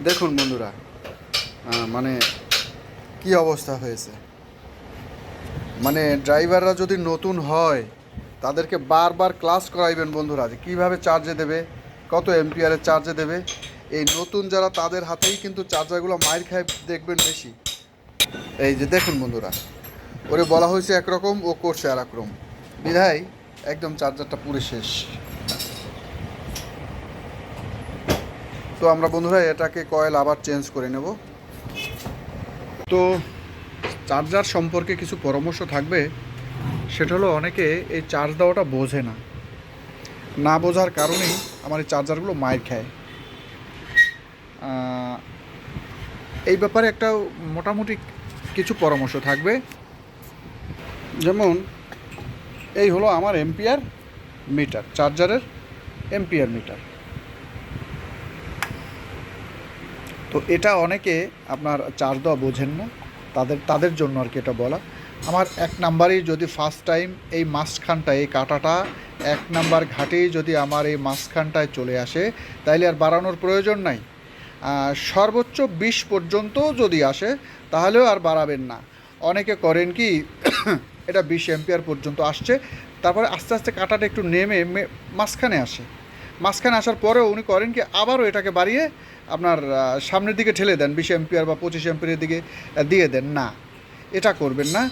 দেখুন বন্ধুরা, মানে কি অবস্থা হয়েছে। মানে ড্রাইভাররা যদি নতুন হয় তাদেরকে বারবার ক্লাস করাইবেন বন্ধুরা, যে কীভাবে চার্জে দেবে, কত এম্পিয়ারের চার্জে দেবে। এই নতুন যারা, তাদের হাতেই কিন্তু চার্জারগুলো মাইর খায় দেখবেন বেশি। এই যে দেখুন বন্ধুরা, ওরে বলা হয়েছে একরকম, ও করছে আর একরকম, বিধায় একদম চার্জারটা পুরো শেষ। তো আমরা বন্ধুরা এটাকে কয়েল আবার চেঞ্জ করে নেব। তো চার্জার সম্পর্কে কিছু পরামর্শ থাকবে। সেটা হলো, অনেকে এই চার্জ দেওয়াটা বোঝে না, না বোঝার কারণেই আমার এই চার্জারগুলো মাইর খায়। এই ব্যাপারে একটা মোটামুটি কিছু পরামর্শ থাকবে। যেমন এই হলো আমার এম্পিয়ার মিটার, চার্জারের এম্পিয়ার মিটার। তো এটা অনেকে আপনার চার্জ দেওয়া বোঝেন না, তাদের জন্য আর কি এটা বলা। আমার 1 নাম্বারেই যদি ফার্স্ট টাইম এই মাঝখানটায়, এই কাঁটাটা 1 নাম্বার ঘাটেই যদি আমার এই মাঝখানটায় চলে আসে, তাইলে আর বাড়ানোর প্রয়োজন নাই। সর্বোচ্চ 20 পর্যন্ত যদি আসে তাহলেও আর বাড়াবেন না। অনেকে করেন কি, এটা 20 এম্পিয়ার পর্যন্ত আসছে, তারপরে আস্তে আস্তে কাঁটাটা একটু নেমে মাঝখানে আসে। মাঝখানে আসার পরেও উনি করেন কি, আবারও এটাকে বাড়িয়ে আপনার সামনের দিকে ঠেলে দেন, 20 এম্পিয়ার বা 25 এম্পিয়ারের দিকে দিয়ে দেন। না, এটা করবেন না।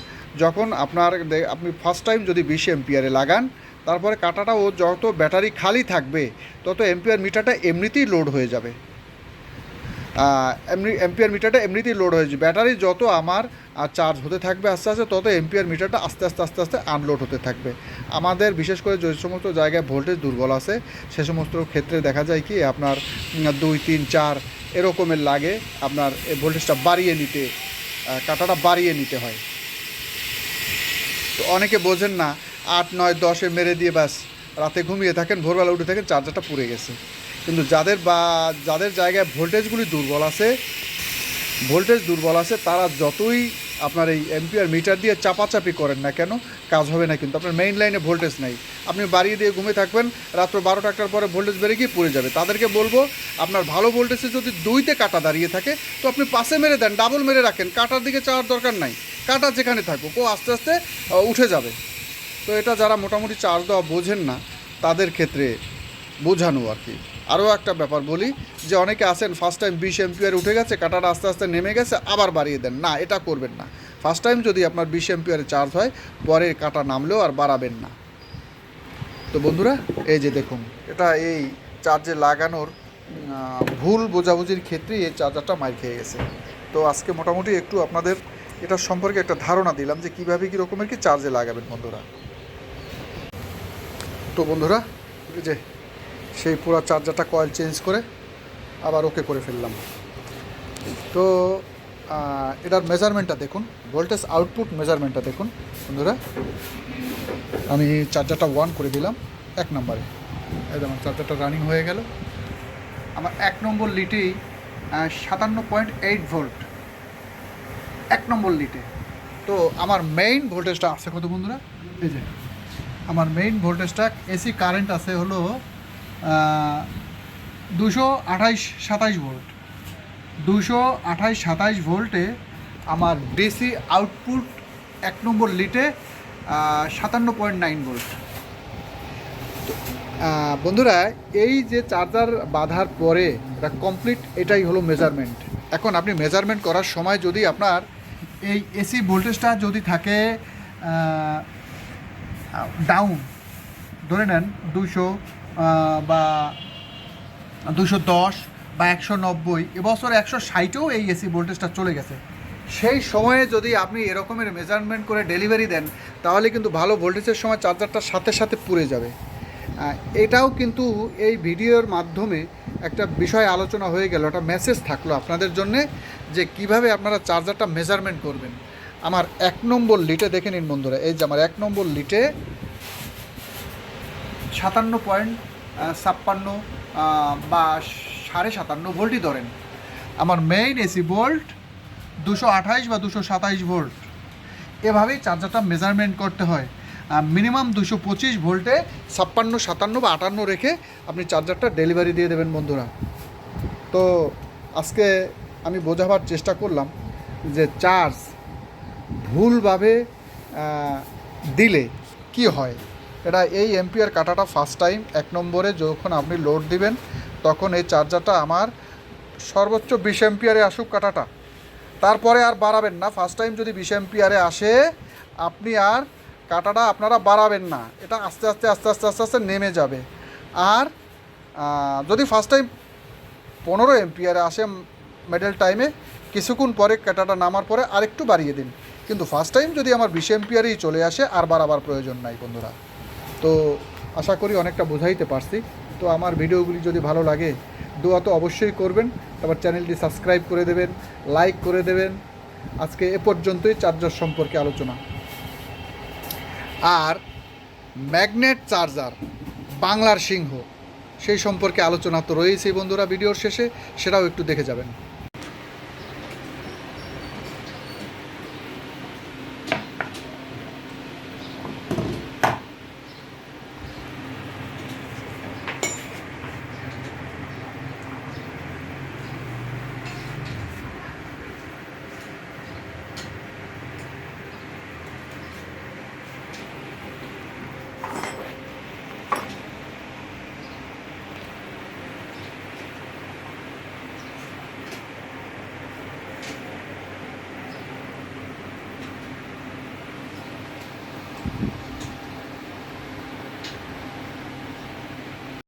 যখন আপনি ফার্স্ট টাইম যদি 20 এম্পিয়ারে লাগান, তারপরে কাঁটাটা ও যত ব্যাটারি খালি থাকবে তত এম্পিয়ার মিটারটা এমনিতেই লোড হয়ে যাবে। এম্পিয়ার মিটারটা এমনিতেই লোড হয়ে যাবে। ব্যাটারি যত আমার চার্জ হতে থাকবে আস্তে আস্তে, তত এম্পিয়ার মিটারটা আস্তে আস্তে আস্তে আস্তে আনলোড হতে থাকবে। আমাদের বিশেষ করে যে সমস্ত জায়গায় ভোল্টেজ দুর্বল আছে, সে সমস্ত ক্ষেত্রে দেখা যায় কি আপনার 2, 3, 4 এরকমের লাগে, আপনার এই ভোল্টেজটা বাড়িয়ে নিতে, কাঁটাটা বাড়িয়ে নিতে হয়। তো অনেকে বোঝেন না, 8, 9, 10-এ মেরে দিয়ে ব্যাস রাতে ঘুমিয়ে থাকেন, ভোরবেলা উঠে থাকেন চার্জারটা পুড়ে গেছে। কিন্তু যাদের জায়গায় ভোল্টেজ দুর্বল আছে, তারা যতই আপনার এই এম্পিয়ার মিটার দিয়ে চাপাচাপি করেন না কেন, কাজ হবে না। কিন্তু আপনার মেইন লাইনে ভোল্টেজ নাই, আপনি বাড়িয়ে দিয়ে ঘুমিয়ে থাকবেন, রাত্র 12টা 1টার পরে ভোল্টেজ বেড়ে গিয়ে পুড়ে যাবে। তাদেরকে বলবো, আপনার ভালো ভোল্টেজে যদি 2-তে কাটা দাঁড়িয়ে থাকে, তো আপনি পাশে মেরে দেন, ডাবল মেরে রাখেন, কাটার দিকে চাওয়ার দরকার নাই। কাটা যেখানে থাকুক, ও আস্তে আস্তে উঠে যাবে। তো এটা যারা মোটামুটি চার্জ দেওয়া বোঝেন না, তাদের ক্ষেত্রে বোঝানো আর কি। আরও একটা ব্যাপার বলি, যে অনেকে আসেন ফার্স্ট টাইম 20 এম্পিয়ার উঠে গেছে, কাঁটাটা আস্তে আস্তে নেমে গেছে, আবার বাড়িয়ে দেন। না, এটা করবেন না। ফার্স্ট টাইম যদি আপনার 20 এম্পিয়ারে চার্জ হয়, পরে কাঁটা নামলেও আর বাড়াবেন না। তো বন্ধুরা, এই যে দেখুন, এটা এই চার্জে লাগানোর ভুল বোঝাবুঝির ক্ষেত্রেই এই চার্জারটা মার খেয়ে গেছে। তো আজকে মোটামুটি একটু আপনাদের এটার সম্পর্কে একটা ধারণা দিলাম, যে কীভাবে কী রকমের কি চার্জে লাগাবেন বন্ধুরা। তো বন্ধুরা, এই যে সেই পুরো চার্জারটা কয়েল চেঞ্জ করে আবার ওকে করে ফেললাম। তো এটার মেজারমেন্টটা দেখুন, ভোল্টেজ আউটপুট মেজারমেন্টটা দেখুন বন্ধুরা। আমি চার্জারটা 1 করে দিলাম 1 নম্বরে। একদম আমার চার্জারটা রানিং হয়ে গেল। আমার 1 নম্বর লিটেই 57.8 ভোল্ট, 1 নম্বর লিটে। তো আমার মেইন ভোল্টেজটা আছে কত বন্ধুরা? এই যে আমার মেইন ভোল্টেজটা, এসি কারেন্ট আছে হলো 228-27 ভোল্ট। 228-27 ভোল্টে আমার ডিসি আউটপুট 1 নম্বর লিটে 57.9 ভোল্ট। বন্ধুরা, এই যে চার্জার বাঁধার পরে এটা কমপ্লিট, এটাই হলো মেজারমেন্ট। এখন আপনি মেজারমেন্ট করার সময় যদি আপনার এই এসি ভোল্টেজটা যদি থাকে ডাউন, ধরে নেন 200 বা 210 বা 190, এবছর 160-এও এই এসি ভোল্টেজটা চলে গেছে, সেই সময়ে যদি আপনি এরকমের মেজারমেন্ট করে ডেলিভারি দেন, তাহলে কিন্তু ভালো ভোল্টেজের সময় চার্জারটার সাথে সাথে পুড়ে যাবে। এটাও কিন্তু এই ভিডিওর মাধ্যমে একটা বিষয় আলোচনা হয়ে গেল, একটা মেসেজ থাকলো আপনাদের জন্যে, যে কিভাবে আপনারা চার্জারটা মেজারমেন্ট করবেন। আমার 1 নম্বর লিটে দেখে নিন বন্ধুরা, এই যে আমার 1 নম্বর লিটে 57.56 বা 57.5 ভোল্টই ধরেন। আমার মেইন এসি ভোল্ট 228 বা 227 ভোল্ট। এভাবেই চার্জারটা মেজারমেন্ট করতে হয়। মিনিমাম 225 ভোল্টে 56, 57 বা 58 রেখে আপনি চার্জারটা ডেলিভারি দিয়ে দেবেন বন্ধুরা। তো আজকে আমি বোঝাবার চেষ্টা করলাম যে চার্জ ভুলভাবে দিলে কি হয়। এটা এই এম্পিয়ার কাটাটা ফার্স্ট টাইম 1 নম্বরে যখন আপনি লোড দিবেন তখন এই চার্জারটা আমার সর্বোচ্চ 20 এম্পিয়ারে আসুক কাটাটা, তারপরে আর বাড়াবেন না। ফার্স্ট টাইম যদি 20 এম্পিয়ারে আসে আপনি আর কাটাটা আপনারা বাড়াবেন না, এটা আস্তে আস্তে আস্তে আস্তে আস্তে আস্তে নেমে যাবে। আর যদি ফার্স্ট টাইম 15 এম্পিয়ারে আসে মিডল টাইমে, কিছুক্ষণ পরে কাটাটা নামার পরে আরেকটু বাড়িয়ে দিন। কিন্তু ফার্স্ট টাইম যদি আমার 20 এম্পিয়ারেই চলে আসে আর বাড়াবার প্রয়োজন নাই বন্ধুরা। তো আশা করি অনেকটা বোঝাইতে পারছি। তো আমার ভিডিওগুলি যদি ভালো লাগে দোয়া তো অবশ্যই করবেন, তারপর চ্যানেলটি সাবস্ক্রাইব করে দেবেন, লাইক করে দেবেন। আজকে এ পর্যন্তই চার্জার সম্পর্কে আলোচনা। আর ম্যাগনেট চার্জার বাংলার সিংহ সেই সম্পর্কে আলোচনা তো রয়েছেই বন্ধুরা ভিডিওর শেষে, সেটাও একটু দেখে যাবেন।